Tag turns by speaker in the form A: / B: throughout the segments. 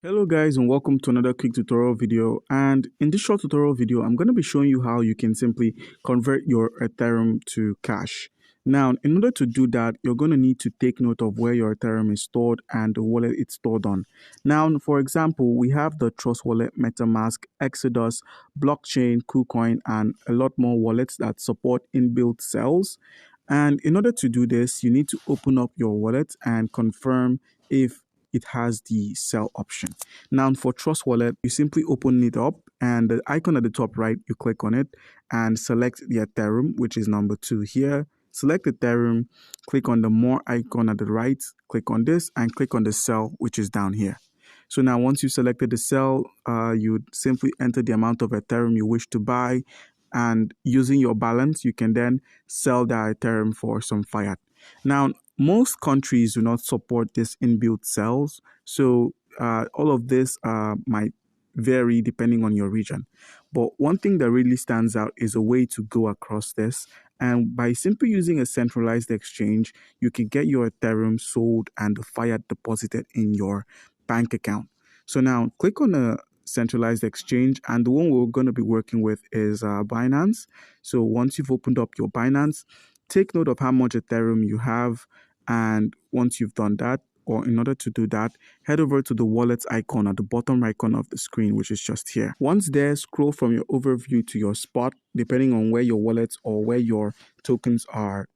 A: Hello guys, and welcome to another quick tutorial video. And in this short tutorial video, I'm going to be showing you how you can simply convert your Ethereum to cash. Now, in order to do that, you're going to need to take note of where your Ethereum is stored and the wallet it's stored on. Now, for example, we have the Trust Wallet, MetaMask, Exodus, Blockchain, KuCoin, and a lot more wallets that support inbuilt cells. And in order to do this, you need to open up your wallet and confirm if it has the sell option. Now for Trust Wallet, you simply open it up and the icon at the top right, you click on it and select the Ethereum, which is number 2 here. Select Ethereum, click on the more icon at the right, click on this and click on the sell, which is down here. So now once you selected the sell, you would simply enter the amount of Ethereum you wish to buy, and using your balance, you can then sell that Ethereum for some fiat. Now, most countries do not support this inbuilt cells, so all of this might vary depending on your region. But one thing that really stands out is a way to go across this. And by simply using a centralized exchange, you can get your Ethereum sold and the fiat deposited in your bank account. So now click on a centralized exchange, and the one we're going to be working with is Binance. So once you've opened up your Binance, take note of how much Ethereum you have, and once you've done that, or in order to do that, head over to the wallets icon at the bottom right corner of the screen, which is just here. Once there, scroll from your overview to your spot, depending on where your wallets or where your tokens are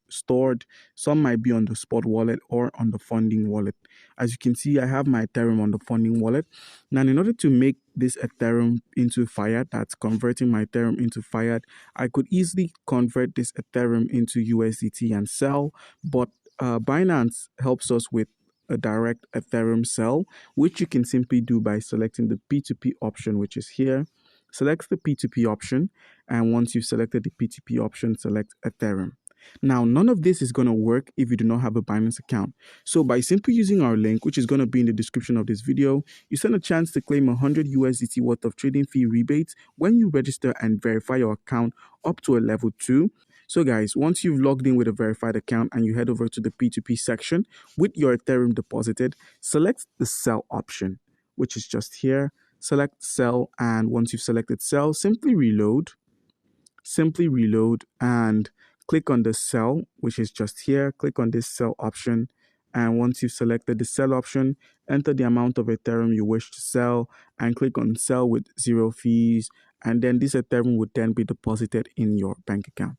A: stored. Some might be on the spot wallet or on the funding wallet. As you can see, I have my Ethereum on the funding wallet. Now, in order to make this Ethereum into fiat, that's converting my Ethereum into fiat, I could easily convert this Ethereum into USDT and sell, but Binance helps us with a direct Ethereum sell, which you can simply do by selecting the P2P option, which is here. Select the P2P option, and once you've selected the P2P option, select Ethereum. Now, none of this is going to work if you do not have a Binance account. So by simply using our link, which is going to be in the description of this video, you stand a chance to claim 100 USDT worth of trading fee rebates when you register and verify your account up to a level 2. So guys, once you've logged in with a verified account and you head over to the P2P section with your Ethereum deposited, select the sell option, which is just here. Select sell, and once you've selected sell, simply reload and click on the sell, which is just here. Click on this sell option, and once you've selected the sell option, enter the amount of Ethereum you wish to sell and click on sell with 0 fees, and then this Ethereum would then be deposited in your bank account.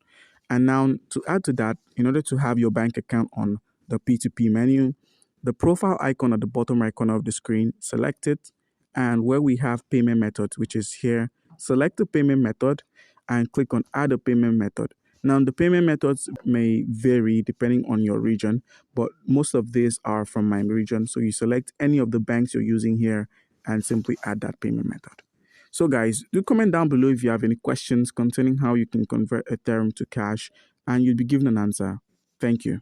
A: And now to add to that, in order to have your bank account on the P2P menu, the profile icon at the bottom right corner of the screen, select it, and where we have payment methods, which is here, select the payment method and click on add a payment method. Now, the payment methods may vary depending on your region, but most of these are from my region. So you select any of the banks you're using here and simply add that payment method. So guys, do comment down below if you have any questions concerning how you can convert Ethereum to cash, and you'll be given an answer. Thank you.